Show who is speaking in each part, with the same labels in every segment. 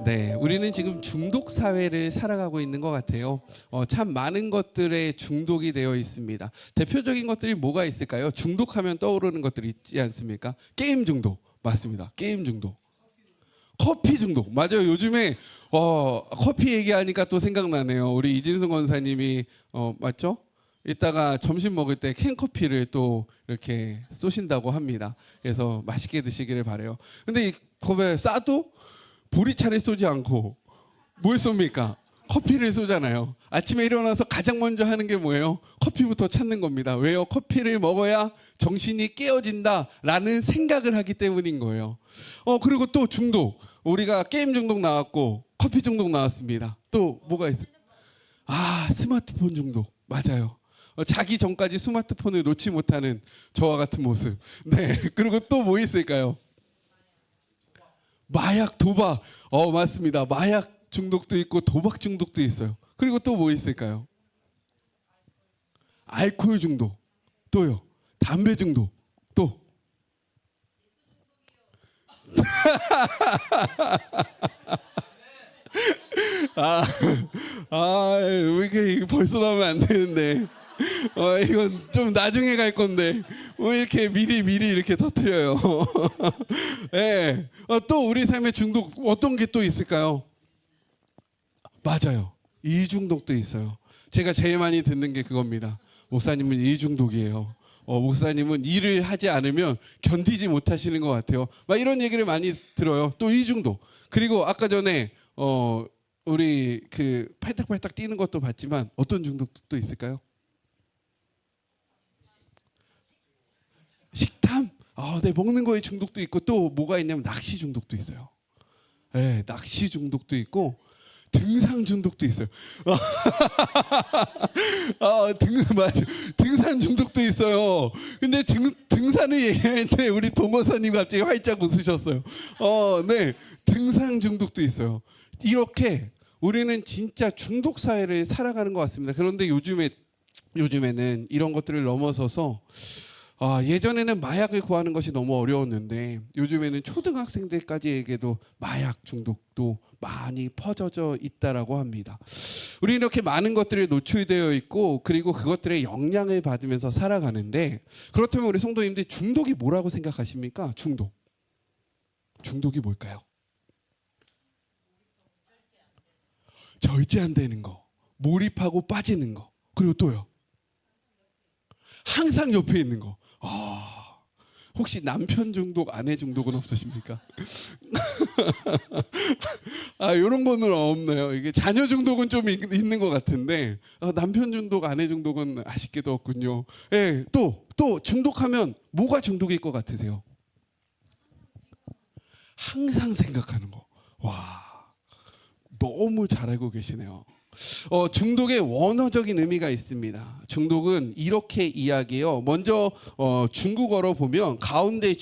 Speaker 1: 네, 우리는 지금 중독 사회를 살아가고 있는 것 같아요. 참 많은 것들에 중독이 되어 있습니다. 대표적인 것들이 뭐가 있을까요? 중독하면 떠오르는 것들이 있지 않습니까? 게임 중독, 맞습니다. 게임 중독. 커피 중독, 맞아요. 요즘에 커피 얘기하니까 또 생각나네요. 우리 이진승 권사님이 맞죠? 이따가 점심 먹을 때 캔커피를 또 이렇게 쏘신다고 합니다. 그래서 맛있게 드시기를 바래요. 근데 이 컵에 싸도 보리차를 쏘지 않고 뭘 쏩니까? 커피를 쏘잖아요. 아침에 일어나서 가장 먼저 하는 게 뭐예요? 커피부터 찾는 겁니다. 왜요? 커피를 먹어야 정신이 깨어진다라는 생각을 하기 때문인 거예요. 그리고 또 중독. 우리가 게임 중독 나왔고 커피 중독 나왔습니다. 또 뭐가 있어요? 스마트폰 중독. 맞아요. 자기 전까지 스마트폰을 놓지 못하는 저와 같은 모습. 네. 그리고 또 뭐 있을까요? 마약, 도박. 맞습니다. 마약 중독도 있고 도박 중독도 있어요. 그리고 또 뭐 있을까요? 알코올 중독. 또요. 담배 중독. 또. 왜 이렇게 벌써 나오면 안 되는데. 이건 좀 나중에 갈 건데 왜 이렇게 미리 이렇게 터뜨려요? 네. 또 우리 삶의 중독 어떤 게 또 있을까요? 맞아요. 이중독도 있어요. 제가 제일 많이 듣는 게 그겁니다. 목사님은 이중독이에요. 목사님은 일을 하지 않으면 견디지 못하시는 것 같아요. 막 이런 얘기를 많이 들어요. 또 이중독. 그리고 아까 전에 우리 그 팔딱팔딱 뛰는 것도 봤지만 어떤 중독도 또 있을까요? 식탐? 네, 먹는 거에 중독도 있고 또 뭐가 있냐면 낚시 중독도 있어요. 네, 낚시 중독도 있고 등산 중독도 있어요. 맞아. 등산 중독도 있어요. 근데 등산을 얘기할 때 우리 동호사님 갑자기 활짝 웃으셨어요. 네, 등산 중독도 있어요. 이렇게 우리는 진짜 중독 사회를 살아가는 것 같습니다. 그런데 요즘에는 이런 것들을 넘어서서 예전에는 마약을 구하는 것이 너무 어려웠는데 요즘에는 초등학생들까지에게도 마약 중독도 많이 퍼져져 있다라고 합니다. 우리 이렇게 많은 것들에 노출되어 있고 그리고 그것들의 영향을 받으면서 살아가는데 그렇다면 우리 성도님들 중독이 뭐라고 생각하십니까? 중독이 뭘까요? 절제 안 되는 거, 몰입하고 빠지는 거, 그리고 또요. 항상 옆에 있는 거. 혹시 남편 중독, 아내 중독은 없으십니까? 이런 거는 없나요? 이게 자녀 중독은 좀 있는 것 같은데 남편 중독, 아내 중독은 아쉽게도 없군요. 예, 또 중독하면 뭐가 중독일 것 같으세요? 항상 생각하는 거. 와, 너무 잘 알고 계시네요. 중독의 원어적인 의미가 있습니다. 중독은 이렇게 이야기해요. 먼저 중국어로 보면 가운데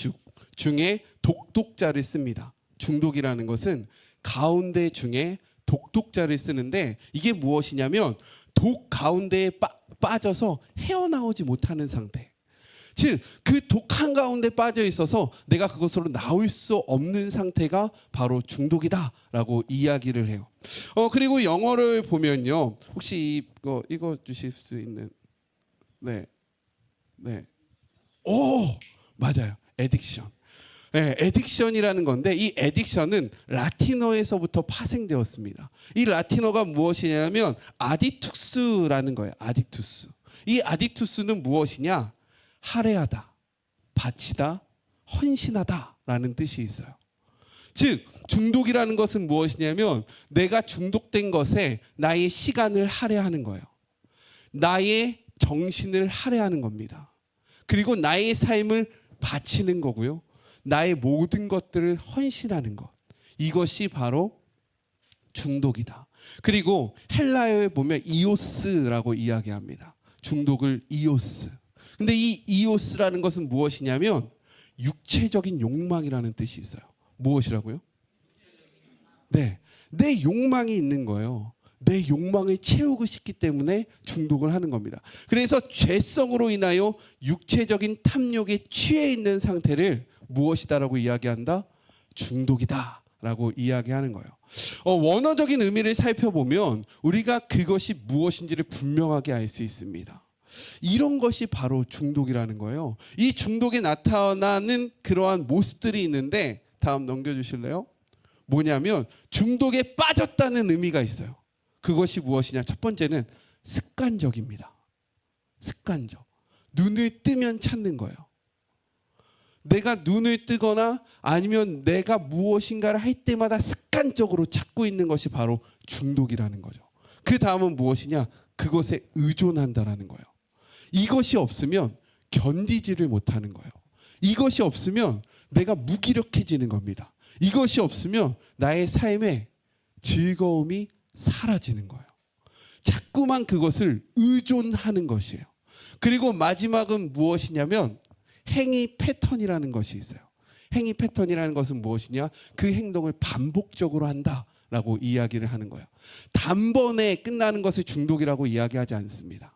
Speaker 1: 중에 독독자를 씁니다. 중독이라는 것은 가운데 중에 독독자를 쓰는데 이게 무엇이냐면 독 가운데에 빠져서 헤어나오지 못하는 상태. 즉, 그 독 한가운데 빠져 있어서 내가 그것으로 나올 수 없는 상태가 바로 중독이다라고 이야기를 해요. 그리고 영어를 보면요. 혹시 이거 주실 수 있는? 네. 맞아요. 에딕션. 네, 에딕션이라는 건데 이 에딕션은 라틴어에서부터 파생되었습니다. 이 라틴어가 무엇이냐면 아디투스라는 거예요. 아디투스. 이 아디투스는 무엇이냐? 할애하다, 바치다, 헌신하다라는 뜻이 있어요. 즉 중독이라는 것은 무엇이냐면 내가 중독된 것에 나의 시간을 할애하는 거예요. 나의 정신을 할애하는 겁니다. 그리고 나의 삶을 바치는 거고요. 나의 모든 것들을 헌신하는 것. 이것이 바로 중독이다. 그리고 헬라어에 보면 이오스라고 이야기합니다. 중독을 이오스. 근데 이 이오스라는 것은 무엇이냐면 육체적인 욕망이라는 뜻이 있어요. 무엇이라고요? 네, 내 욕망이 있는 거예요. 내 욕망을 채우고 싶기 때문에 중독을 하는 겁니다. 그래서 죄성으로 인하여 육체적인 탐욕에 취해 있는 상태를 무엇이다라고 이야기한다? 중독이다 라고 이야기하는 거예요. 원어적인 의미를 살펴보면 우리가 그것이 무엇인지를 분명하게 알 수 있습니다. 이런 것이 바로 중독이라는 거예요. 이 중독에 나타나는 그러한 모습들이 있는데 다음 넘겨주실래요? 뭐냐면 중독에 빠졌다는 의미가 있어요. 그것이 무엇이냐? 첫 번째는 습관적입니다. 습관적. 눈을 뜨면 찾는 거예요. 내가 눈을 뜨거나 아니면 내가 무엇인가를 할 때마다 습관적으로 찾고 있는 것이 바로 중독이라는 거죠. 그 다음은 무엇이냐? 그것에 의존한다라는 거예요. 이것이 없으면 견디지를 못하는 거예요. 이것이 없으면 내가 무기력해지는 겁니다. 이것이 없으면 나의 삶에 즐거움이 사라지는 거예요. 자꾸만 그것을 의존하는 것이에요. 그리고 마지막은 무엇이냐면 행위 패턴이라는 것이 있어요. 행위 패턴이라는 것은 무엇이냐? 그 행동을 반복적으로 한다라고 이야기를 하는 거예요. 단번에 끝나는 것을 중독이라고 이야기하지 않습니다.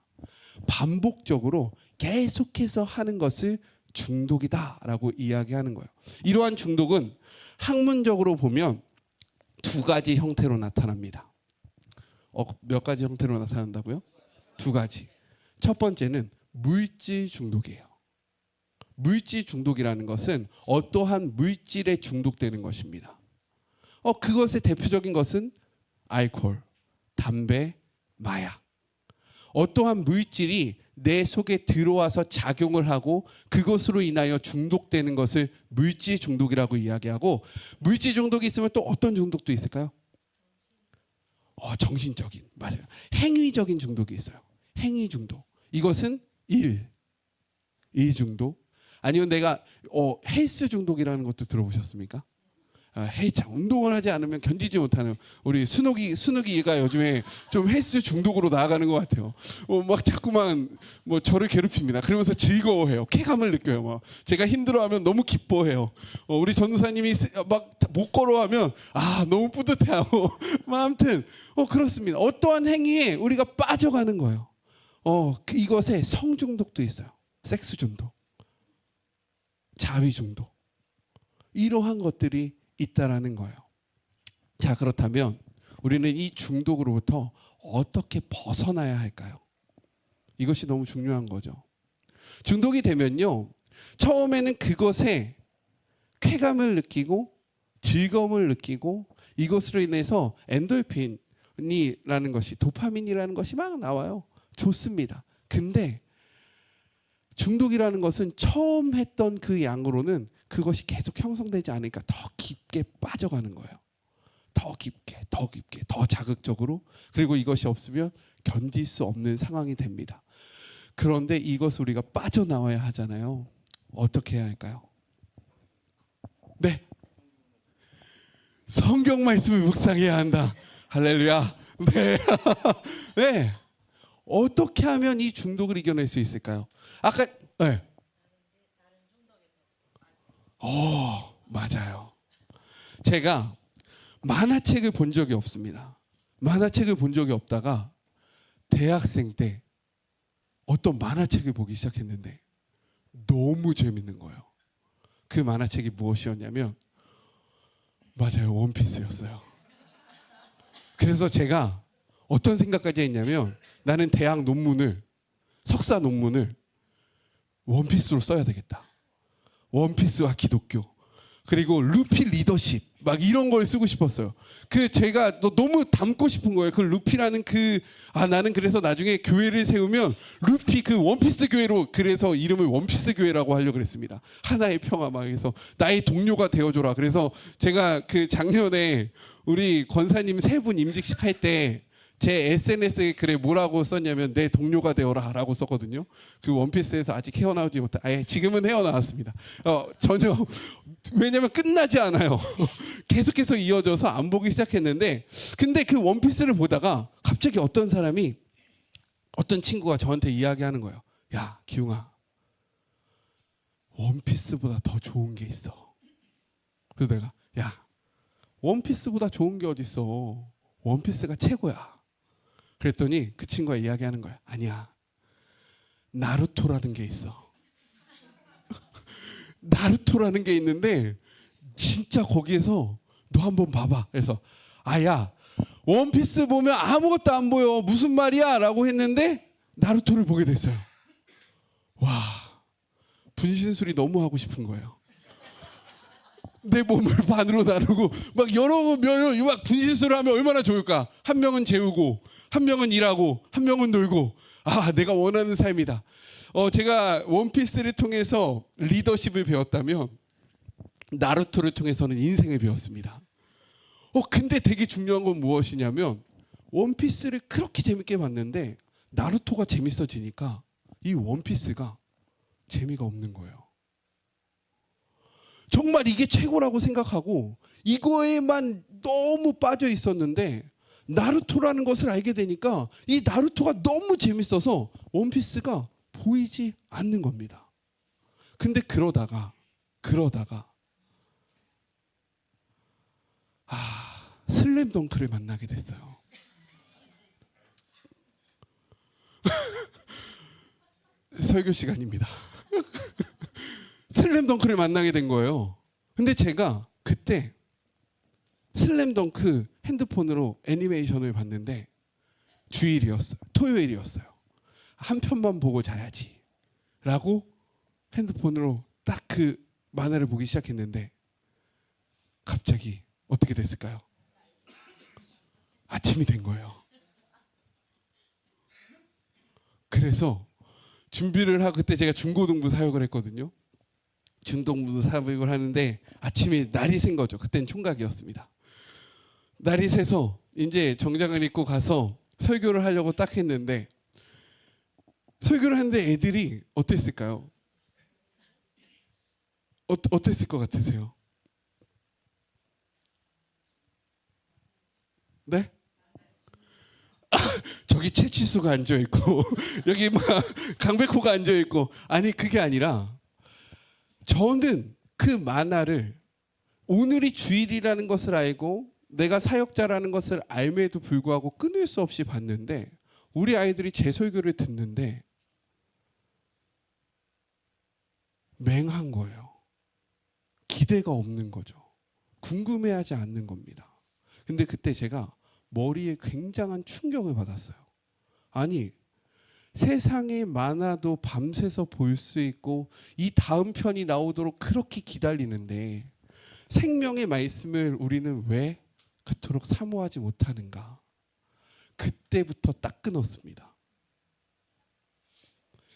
Speaker 1: 반복적으로 계속해서 하는 것을 중독이다라고 이야기하는 거예요. 이러한 중독은 학문적으로 보면 두 가지 형태로 나타납니다. 몇 가지 형태로 나타난다고요? 두 가지. 첫 번째는 물질 중독이에요. 물질 중독이라는 것은 어떠한 물질에 중독되는 것입니다. 그것의 대표적인 것은 알코올, 담배, 마약. 어떠한 물질이 내 속에 들어와서 작용을 하고 그것으로 인하여 중독되는 것을 물질 중독이라고 이야기하고, 물질 중독이 있으면 또 어떤 중독도 있을까요? 정신적인, 맞아요. 행위적인 중독이 있어요. 행위 중독. 이것은 일 중독. 아니면 내가 헬스 중독이라는 것도 들어보셨습니까? 참 운동을 하지 않으면 견디지 못하는 우리 순욱이가 요즘에 좀 헬스 중독으로 나아가는 것 같아요. 막 자꾸만 저를 괴롭힙니다. 그러면서 즐거워해요. 쾌감을 느껴요. 막 제가 힘들어하면 너무 기뻐해요. 우리 전도사님이 막 못 걸어하면 너무 뿌듯해하고 아무튼 그렇습니다. 어떠한 행위에 우리가 빠져가는 거예요. 이것에 성 중독도 있어요. 섹스 중독, 자위 중독, 이러한 것들이 있다라는 거예요. 자, 그렇다면 우리는 이 중독으로부터 어떻게 벗어나야 할까요? 이것이 너무 중요한 거죠. 중독이 되면요, 처음에는 그것에 쾌감을 느끼고 즐거움을 느끼고 이것으로 인해서 엔돌핀이라는 것이, 도파민이라는 것이 막 나와요. 좋습니다. 근데 중독이라는 것은 처음 했던 그 양으로는 그것이 계속 형성되지 않으니까 더 깊게 빠져가는 거예요. 더 깊게, 더 깊게, 더 자극적으로. 그리고 이것이 없으면 견딜 수 없는 상황이 됩니다. 그런데 이것을 우리가 빠져나와야 하잖아요. 어떻게 해야 할까요? 네, 성경 말씀을 묵상해야 한다. 할렐루야. 네. 네. 어떻게 하면 이 중독을 이겨낼 수 있을까요? 아까 네. 맞아요. 제가 만화책을 본 적이 없습니다. 만화책을 본 적이 없다가 대학생 때 어떤 만화책을 보기 시작했는데 너무 재밌는 거예요. 그 만화책이 무엇이었냐면, 맞아요, 원피스였어요. 그래서 제가 어떤 생각까지 했냐면, 나는 대학 논문을, 석사 논문을 원피스로 써야 되겠다. 원피스와 기독교, 그리고 루피 리더십, 막 이런 걸 쓰고 싶었어요. 제가 너무 담고 싶은 거예요. 그 루피라는 나는 그래서 나중에 교회를 세우면 루피 원피스 교회로, 그래서 이름을 원피스 교회라고 하려고 그랬습니다. 하나의 평화, 막 해서 나의 동료가 되어줘라. 그래서 제가 작년에 우리 권사님 3분 임직식 할 때 제 SNS에 글에 뭐라고 썼냐면 내 동료가 되어라 라고 썼거든요. 그 원피스에서 아직 헤어나오지 못한, 지금은 헤어나왔습니다. 전혀, 왜냐면 끝나지 않아요. 계속해서 이어져서 안 보기 시작했는데, 근데 그 원피스를 보다가 갑자기 어떤 친구가 저한테 이야기하는 거예요. 야, 기웅아, 원피스보다 더 좋은 게 있어. 그래서 내가, 야, 원피스보다 좋은 게 어딨어. 원피스가 최고야. 그랬더니 그 친구가 이야기하는 거야. 아니야, 나루토라는 게 있어. 나루토라는 게 있는데 진짜 거기에서 너 한번 봐봐. 그래서 아야, 원피스 보면 아무것도 안 보여. 무슨 말이야? 라고 했는데 나루토를 보게 됐어요. 와, 분신술이 너무 하고 싶은 거예요. 내 몸을 반으로 나누고 막 여러 명 막 분신술을 하면 얼마나 좋을까? 한 명은 재우고, 한 명은 일하고, 한 명은 놀고. 아, 내가 원하는 삶이다. 제가 원피스를 통해서 리더십을 배웠다면 나루토를 통해서는 인생을 배웠습니다. 근데 되게 중요한 건 무엇이냐면 원피스를 그렇게 재밌게 봤는데 나루토가 재밌어지니까 이 원피스가 재미가 없는 거예요. 정말 이게 최고라고 생각하고 이거에만 너무 빠져 있었는데 나루토라는 것을 알게 되니까 이 나루토가 너무 재밌어서 원피스가 보이지 않는 겁니다. 근데 그러다가 슬램덩크를 만나게 됐어요. 설교 시간입니다. 슬램덩크를 만나게 된 거예요. 근데 제가 그때 슬램덩크 핸드폰으로 애니메이션을 봤는데 주일이었어요. 토요일이었어요. 한 편만 보고 자야지 라고 핸드폰으로 딱 그 만화를 보기 시작했는데 갑자기 어떻게 됐을까요? 아침이 된 거예요. 그래서 준비를 하고 그때 제가 중고등부 사역을 했거든요. 중고등부 사역을 하는데 아침에 날이 샌 거죠. 그때는 총각이었습니다. 날이 새서 이제 정장을 입고 가서 설교를 하려고 딱 했는데 설교를 하는데 애들이 어땠을까요? 어땠을 것 같으세요? 네? 저기 채치수가 앉아있고 여기 막 강백호가 앉아있고 아니 그게 아니라 저는 그 만화를 오늘이 주일이라는 것을 알고 내가 사역자라는 것을 알매도 불구하고 끊을 수 없이 봤는데 우리 아이들이 제 설교를 듣는데 맹한 거예요. 기대가 없는 거죠. 궁금해하지 않는 겁니다. 근데 그때 제가 머리에 굉장한 충격을 받았어요. 아니 세상의 만화도 밤새서 볼 수 있고 이 다음 편이 나오도록 그렇게 기다리는데 생명의 말씀을 우리는 왜 그토록 사모하지 못하는가? 그때부터 딱 끊었습니다.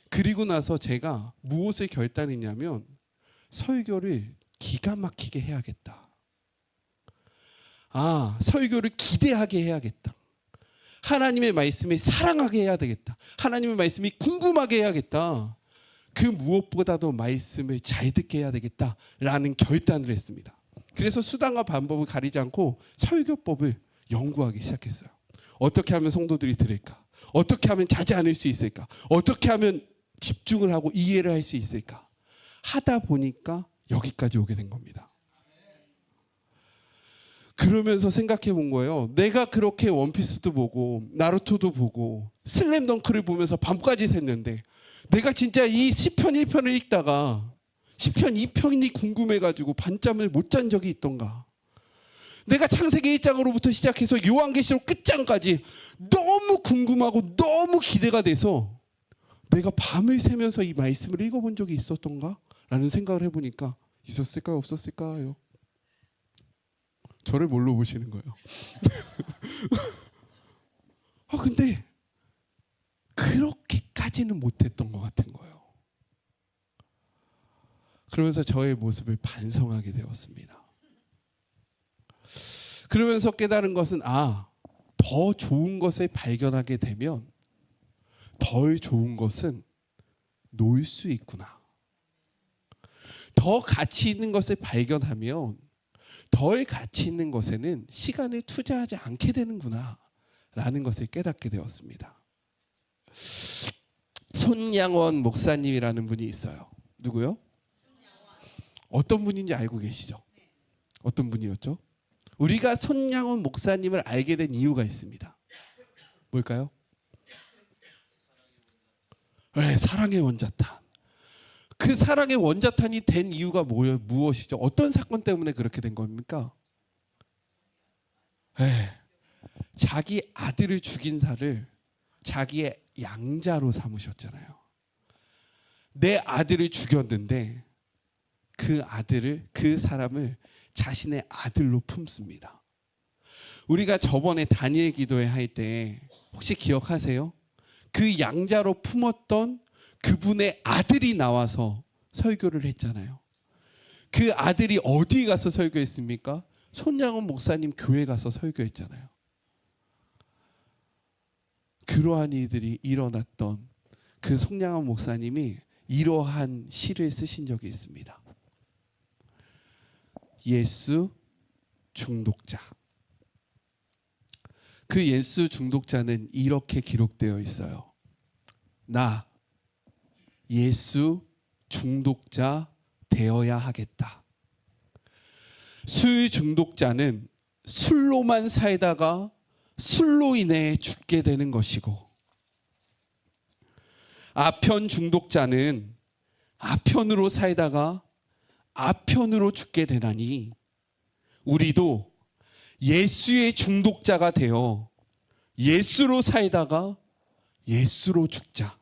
Speaker 1: 그리고 나서 제가 무엇을 결단했냐면 설교를 기가 막히게 해야겠다. 설교를 기대하게 해야겠다. 하나님의 말씀을 사랑하게 해야 되겠다. 하나님의 말씀이 궁금하게 해야겠다. 그 무엇보다도 말씀을 잘 듣게 해야 되겠다라는 결단을 했습니다. 그래서 수단과 방법을 가리지 않고 설교법을 연구하기 시작했어요. 어떻게 하면 성도들이 들을까? 어떻게 하면 자지 않을 수 있을까? 어떻게 하면 집중을 하고 이해를 할 수 있을까? 하다 보니까 여기까지 오게 된 겁니다. 그러면서 생각해 본 거예요. 내가 그렇게 원피스도 보고 나루토도 보고 슬램덩크를 보면서 밤까지 샜는데 내가 진짜 이 시편 1편을 읽다가 시편 2편이 궁금해가지고 밤잠을 못 잔 적이 있던가? 내가 창세기 1장으로부터 시작해서 요한계시록 끝장까지 너무 궁금하고 너무 기대가 돼서 내가 밤을 새면서 이 말씀을 읽어본 적이 있었던가? 라는 생각을 해보니까 있었을까요? 없었을까요? 저를 뭘로 보시는 거예요? 근데 그렇게까지는 못했던 것 같은 거예요. 그러면서 저의 모습을 반성하게 되었습니다. 그러면서 깨달은 것은 더 좋은 것을 발견하게 되면 덜 좋은 것은 놓을 수 있구나. 더 가치 있는 것을 발견하면 덜 가치 있는 것에는 시간을 투자하지 않게 되는구나 라는 것을 깨닫게 되었습니다. 손양원 목사님이라는 분이 있어요. 누구요? 어떤 분인지 알고 계시죠? 어떤 분이었죠? 우리가 손양원 목사님을 알게 된 이유가 있습니다. 뭘까요? 네, 사랑의 원자탄. 그 사랑의 원자탄이 된 이유가 무엇이죠? 어떤 사건 때문에 그렇게 된 겁니까? 자기 아들을 죽인 자를 자기의 양자로 삼으셨잖아요. 내 아들을 죽였는데 그 사람을 자신의 아들로 품습니다. 우리가 저번에 다니엘 기도회 할 때 혹시 기억하세요? 그 양자로 품었던 그분의 아들이 나와서 설교를 했잖아요. 그 아들이 어디 가서 설교했습니까? 손양원 목사님 교회 가서 설교했잖아요. 그러한 일들이 일어났던 그 손양원 목사님이 이러한 시를 쓰신 적이 있습니다. 예수 중독자. 그 예수 중독자는 이렇게 기록되어 있어요. 나 예수 중독자 되어야 하겠다. 술 중독자는 술로만 살다가 술로 인해 죽게 되는 것이고, 아편 중독자는 아편으로 살다가 아편으로 죽게 되나니 우리도 예수의 중독자가 되어 예수로 살다가 예수로 죽자.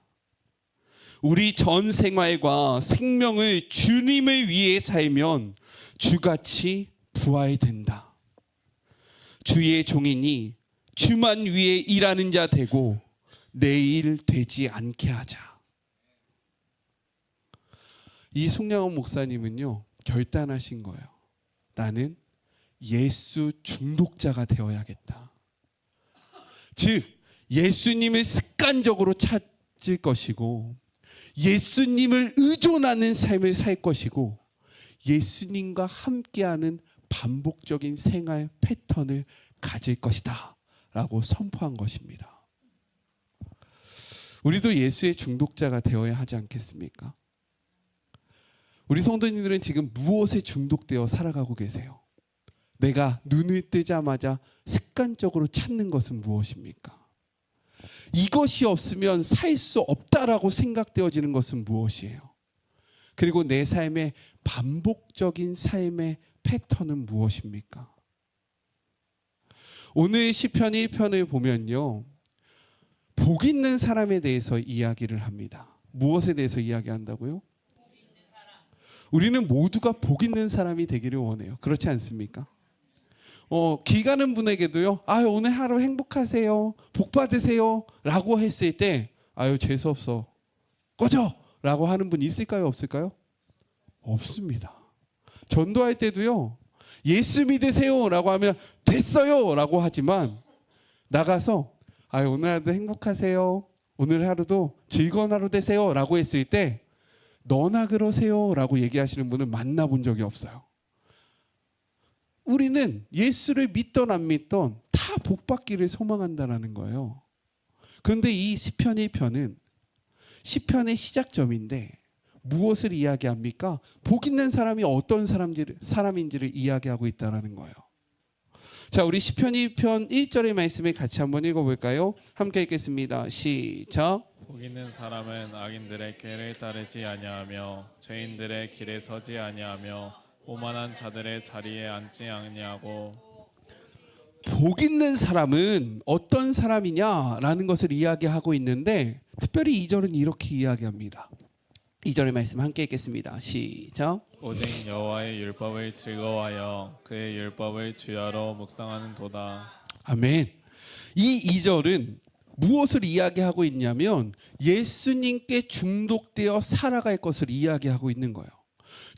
Speaker 1: 우리 전 생활과 생명을 주님을 위해 살면 주같이 부활된다. 주의 종이니 주만 위해 일하는 자 되고 내 일 되지 않게 하자. 이 송량원 목사님은요, 결단하신 거예요. 나는 예수 중독자가 되어야겠다. 즉 예수님을 습관적으로 찾을 것이고, 예수님을 의존하는 삶을 살 것이고, 예수님과 함께하는 반복적인 생활 패턴을 가질 것이다 라고 선포한 것입니다. 우리도 예수의 중독자가 되어야 하지 않겠습니까? 우리 성도님들은 지금 무엇에 중독되어 살아가고 계세요? 내가 눈을 뜨자마자 습관적으로 찾는 것은 무엇입니까? 이것이 없으면 살 수 없다라고 생각되어지는 것은 무엇이에요? 그리고 내 삶의 반복적인 삶의 패턴은 무엇입니까? 오늘 시편 1편을 보면요, 복 있는 사람에 대해서 이야기를 합니다. 무엇에 대해서 이야기한다고요? 우리는 모두가 복 있는 사람이 되기를 원해요. 그렇지 않습니까? 길 가는 분에게도요, 오늘 하루 행복하세요, 복 받으세요 라고 했을 때 재수없어, 꺼져 라고 하는 분 있을까요, 없을까요? 없습니다. 전도할 때도요, 예수 믿으세요 라고 하면 됐어요 라고 하지만, 나가서 오늘 하루도 행복하세요, 오늘 하루도 즐거운 하루 되세요 라고 했을 때 너나 그러세요 라고 얘기하시는 분은 만나본 적이 없어요. 우리는 예수를 믿던 안 믿던 다 복받기를 소망한다는 거예요. 그런데 이 시편 1편은 시편의 시작점인데 무엇을 이야기합니까? 복 있는 사람이 어떤 사람인지를 이야기하고 있다는 거예요. 자, 우리 시편 1편 1절의 말씀을 같이 한번 읽어볼까요? 함께 읽겠습니다. 시작.
Speaker 2: 복 있는 사람은 악인들의 길을 따르지 아니하며 죄인들의 길에 서지 아니하며 오만한 자들의 자리에 앉지 아니하고.
Speaker 1: 복 있는 사람은 어떤 사람이냐라는 것을 이야기하고 있는데, 특별히 2절은 이렇게 이야기합니다. 2절의 말씀 함께 읽겠습니다. 시작.
Speaker 2: 오직 여호와의 율법을 즐거워하여 그의 율법을 주야로 묵상하는 도다.
Speaker 1: 아멘. 이 2절은 무엇을 이야기하고 있냐면 예수님께 중독되어 살아갈 것을 이야기하고 있는 거예요.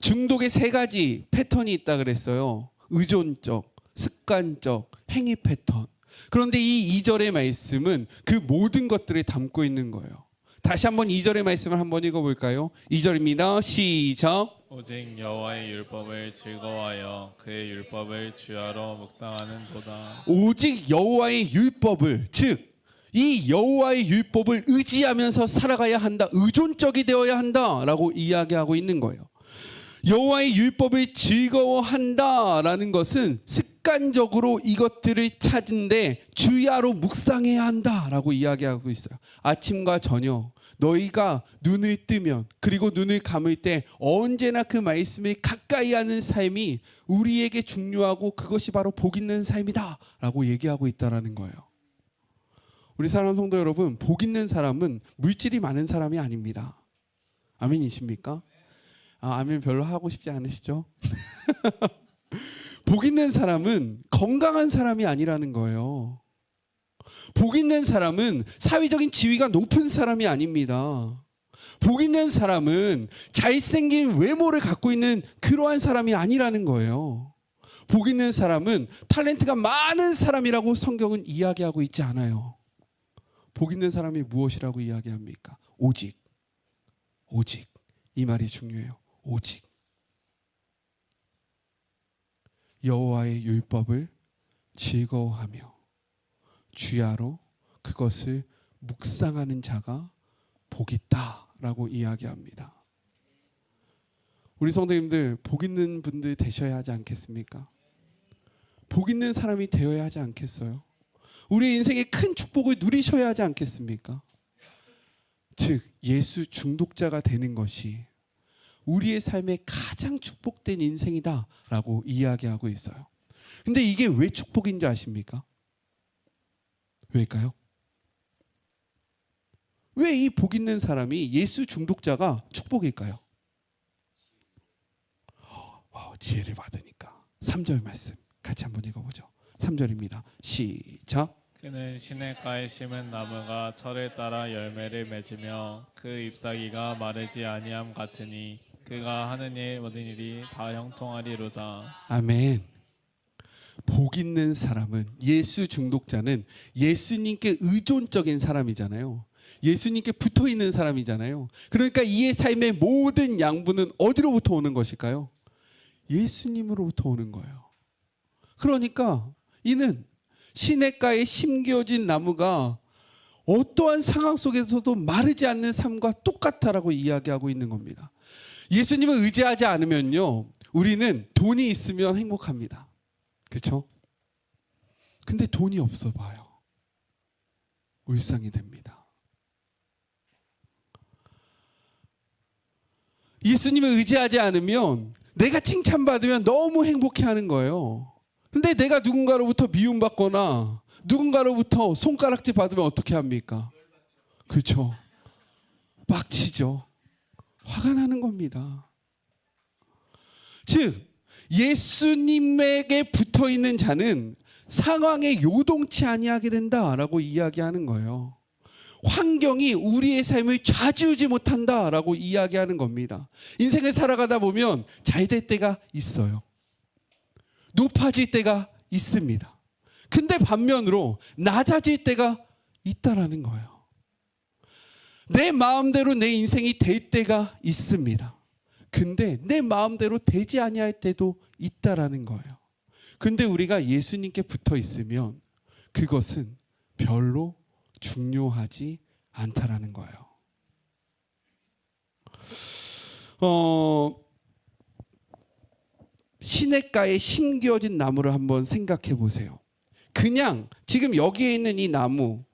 Speaker 1: 중독의 3가지 패턴이 있다 그랬어요. 의존적, 습관적, 행위 패턴. 그런데 이 2절의 말씀은 그 모든 것들을 담고 있는 거예요. 다시 한번 2절의 말씀을 한번 읽어볼까요? 2절입니다. 시작.
Speaker 2: 오직 여호와의 율법을 즐거워하여 그의 율법을 주야로 묵상하는 도다.
Speaker 1: 오직 여호와의 율법을, 즉 이 여호와의 율법을 의지하면서 살아가야 한다, 의존적이 되어야 한다라고 이야기하고 있는 거예요. 여호와의 율법을 즐거워한다라는 것은 습관적으로 이것들을 찾은데 주야로 묵상해야 한다라고 이야기하고 있어요. 아침과 저녁 너희가 눈을 뜨면 그리고 눈을 감을 때 언제나 그 말씀을 가까이 하는 삶이 우리에게 중요하고 그것이 바로 복 있는 삶이다 라고 얘기하고 있다는 거예요. 우리 사랑하는 성도 여러분, 복 있는 사람은 물질이 많은 사람이 아닙니다. 아멘이십니까? 아멘 별로 하고 싶지 않으시죠? 복 있는 사람은 건강한 사람이 아니라는 거예요. 복 있는 사람은 사회적인 지위가 높은 사람이 아닙니다. 복 있는 사람은 잘생긴 외모를 갖고 있는 그러한 사람이 아니라는 거예요. 복 있는 사람은 탤런트가 많은 사람이라고 성경은 이야기하고 있지 않아요. 복 있는 사람이 무엇이라고 이야기합니까? 오직 이 말이 중요해요. 오직 여호와의 율법을 즐거워하며 주야로 그것을 묵상하는 자가 복 있다라고 이야기합니다. 우리 성도님들 복 있는 분들 되셔야 하지 않겠습니까? 복 있는 사람이 되어야 하지 않겠어요? 우리 인생의 큰 축복을 누리셔야 하지 않겠습니까? 즉 예수 중독자가 되는 것이 우리의 삶의 가장 축복된 인생이다라고 이야기하고 있어요. 근데 이게 왜 축복인 줄 아십니까? 왜일까요? 왜 이 복 있는 사람이 예수 중독자가 축복일까요? 지혜를 받으니까 3절 말씀 같이 한번 읽어보죠. 3절입니다. 시작.
Speaker 2: 그는 시냇가에 심은 나무가 철을 따라 열매를 맺으며 그 잎사귀가 마르지 아니함 같으니 그가 하는 일 모든 일이 다 형통하리로다.
Speaker 1: 아멘. 복 있는 사람은, 예수 중독자는 예수님께 의존적인 사람이잖아요. 예수님께 붙어 있는 사람이잖아요. 그러니까 이의 삶의 모든 양분은 어디로부터 오는 것일까요? 예수님으로부터 오는 거예요. 그러니까 이는 시냇가에 심겨진 나무가 어떠한 상황 속에서도 마르지 않는 삶과 똑같다라고 이야기하고 있는 겁니다. 예수님을 의지하지 않으면요, 우리는 돈이 있으면 행복합니다. 그렇죠? 근데 돈이 없어 봐요. 울상이 됩니다. 예수님을 의지하지 않으면 내가 칭찬받으면 너무 행복해하는 거예요. 근데 내가 누군가로부터 미움받거나 누군가로부터 손가락질 받으면 어떻게 합니까? 그렇죠. 빡치죠. 화가 나는 겁니다. 즉 예수님에게 붙어 있는 자는 상황에 요동치 아니하게 된다라고 이야기하는 거예요. 환경이 우리의 삶을 좌지우지 못한다라고 이야기하는 겁니다. 인생을 살아가다 보면 잘 될 때가 있어요. 높아질 때가 있습니다. 근데 반면으로 낮아질 때가 있다라는 거예요. 내 마음대로 내 인생이 될 때가 있습니다. 근데 내 마음대로 되지 아니할 때도 있다라는 거예요. 근데 우리가 예수님께 붙어 있으면 그것은 별로 중요하지 않다라는 거예요. 시냇가에 심겨진 나무를 한번 생각해 보세요. 그냥 지금 여기에 있는 이 나무,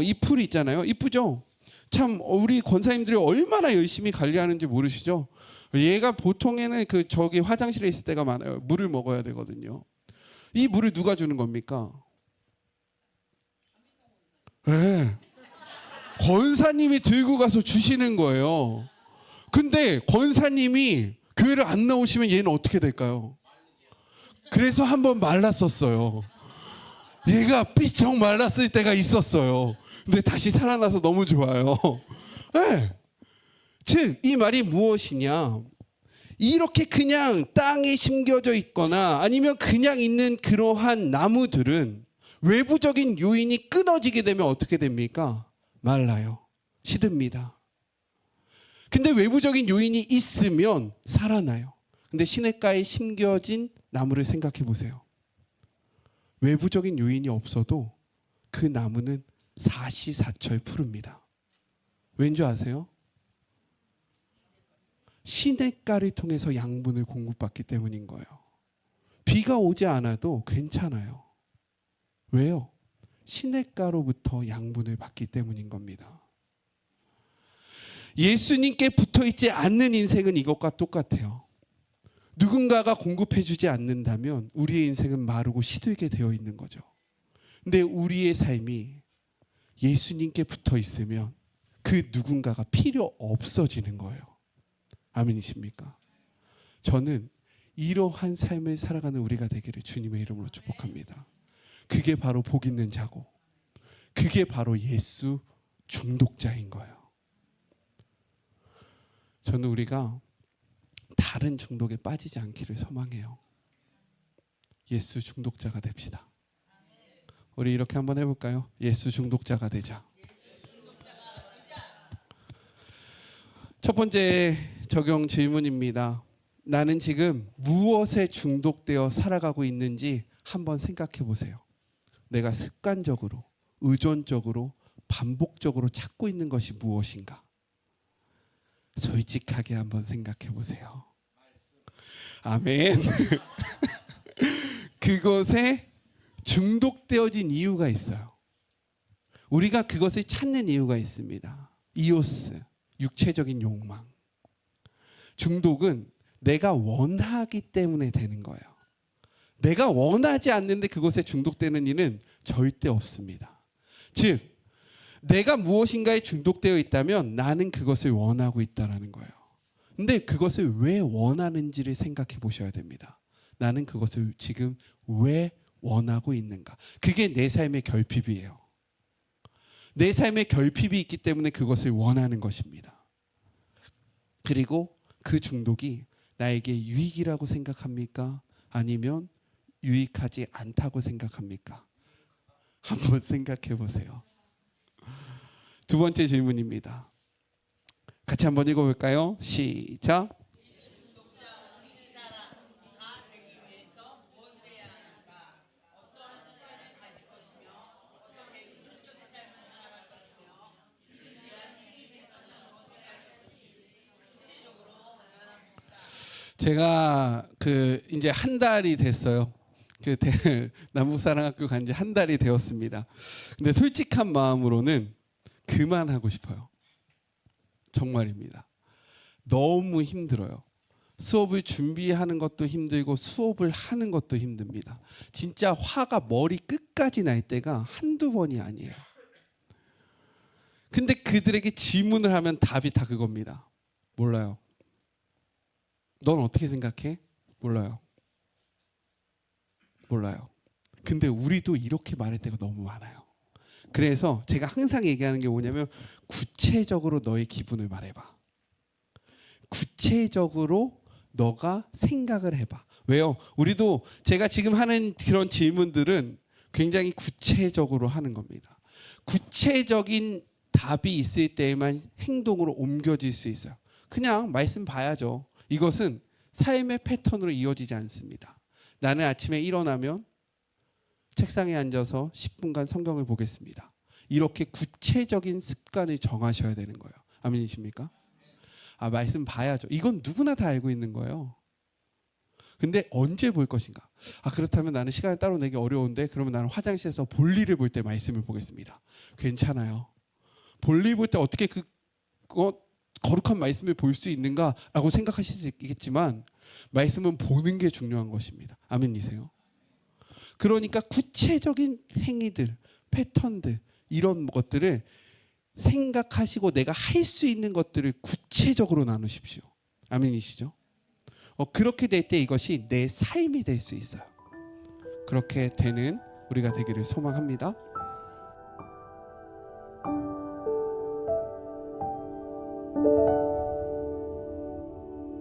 Speaker 1: 이 풀 있잖아요. 이쁘죠? 참 우리 권사님들이 얼마나 열심히 관리하는지 모르시죠? 얘가 보통에는 저기 화장실에 있을 때가 많아요. 물을 먹어야 되거든요. 이 물을 누가 주는 겁니까? 네. 권사님이 들고 가서 주시는 거예요. 근데 권사님이 교회를 안 나오시면 얘는 어떻게 될까요? 그래서 한번 말랐었어요. 얘가 삐쩍 말랐을 때가 있었어요. 근데 다시 살아나서 너무 좋아요. 네. 즉, 이 말이 무엇이냐? 이렇게 그냥 땅에 심겨져 있거나 아니면 그냥 있는 그러한 나무들은 외부적인 요인이 끊어지게 되면 어떻게 됩니까? 말라요. 시듭니다. 근데 외부적인 요인이 있으면 살아나요. 근데 시냇가에 심겨진 나무를 생각해 보세요. 외부적인 요인이 없어도 그 나무는 사시사철 푸릅니다. 왠지 아세요? 시냇가를 통해서 양분을 공급받기 때문인 거예요. 비가 오지 않아도 괜찮아요. 왜요? 시냇가로부터 양분을 받기 때문인 겁니다. 예수님께 붙어있지 않는 인생은 이것과 똑같아요. 누군가가 공급해주지 않는다면 우리의 인생은 마르고 시들게 되어 있는 거죠. 근데 우리의 삶이 예수님께 붙어 있으면 그 누군가가 필요 없어지는 거예요. 아멘이십니까? 저는 이러한 삶을 살아가는 우리가 되기를 주님의 이름으로 축복합니다. 그게 바로 복 있는 자고, 그게 바로 예수 중독자인 거예요. 저는 우리가 다른 중독에 빠지지 않기를 소망해요. 예수 중독자가 됩시다. 우리 이렇게 한번 해볼까요? 예수 중독자가 되자. 첫 번째 적용 질문입니다. 나는 지금 무엇에 중독되어 살아가고 있는지 한번 생각해 보세요. 내가 습관적으로, 의존적으로, 반복적으로 찾고 있는 것이 무엇인가? 솔직하게 한번 생각해 보세요. 아멘. 그것에 중독되어진 이유가 있어요. 우리가 그것을 찾는 이유가 있습니다. 이오스, 육체적인 욕망. 중독은 내가 원하기 때문에 되는 거예요. 내가 원하지 않는데 그것에 중독되는 일은 절대 없습니다. 즉, 내가 무엇인가에 중독되어 있다면 나는 그것을 원하고 있다는 거예요. 근데 그것을 왜 원하는지를 생각해 보셔야 됩니다. 나는 그것을 지금 왜 원하고 있는가? 그게 내 삶의 결핍이에요. 내 삶의 결핍이 있기 때문에 그것을 원하는 것입니다. 그리고 그 중독이 나에게 유익이라고 생각합니까? 아니면 유익하지 않다고 생각합니까? 한번 생각해 보세요. 두 번째 질문입니다. 같이 한번 읽어볼까요? 시작. 제가 이제 한 달이 됐어요. 남북사랑학교 간 지 한 달이 되었습니다. 근데 솔직한 마음으로는 그만하고 싶어요. 정말입니다. 너무 힘들어요. 수업을 준비하는 것도 힘들고 수업을 하는 것도 힘듭니다. 진짜 화가 머리 끝까지 날 때가 한두 번이 아니에요. 근데 그들에게 질문을 하면 답이 다 그겁니다. 몰라요. 넌 어떻게 생각해? 몰라요. 몰라요. 근데 우리도 이렇게 말할 때가 너무 많아요. 그래서 제가 항상 얘기하는 게 뭐냐면 구체적으로 너의 기분을 말해봐. 구체적으로 너가 생각을 해봐. 왜요? 우리도 제가 지금 하는 그런 질문들은 굉장히 구체적으로 하는 겁니다. 구체적인 답이 있을 때에만 행동으로 옮겨질 수 있어요. 그냥 말씀 봐야죠. 이것은 삶의 패턴으로 이어지지 않습니다. 나는 아침에 일어나면 책상에 앉아서 10분간 성경을 보겠습니다. 이렇게 구체적인 습관을 정하셔야 되는 거예요. 아멘이십니까? 말씀 봐야죠. 이건 누구나 다 알고 있는 거예요. 근데 언제 볼 것인가? 그렇다면 나는 시간을 따로 내기 어려운데 그러면 나는 화장실에서 볼일을 볼 때 말씀을 보겠습니다. 괜찮아요. 볼일 볼 때 어떻게 거룩한 말씀을 볼 수 있는가라고 생각하실 수 있겠지만 말씀은 보는 게 중요한 것입니다. 아멘이세요? 그러니까 구체적인 행위들, 패턴들 이런 것들을 생각하시고 내가 할 수 있는 것들을 구체적으로 나누십시오. 아멘이시죠? 그렇게 될 때 이것이 내 삶이 될 수 있어요. 그렇게 되는 우리가 되기를 소망합니다.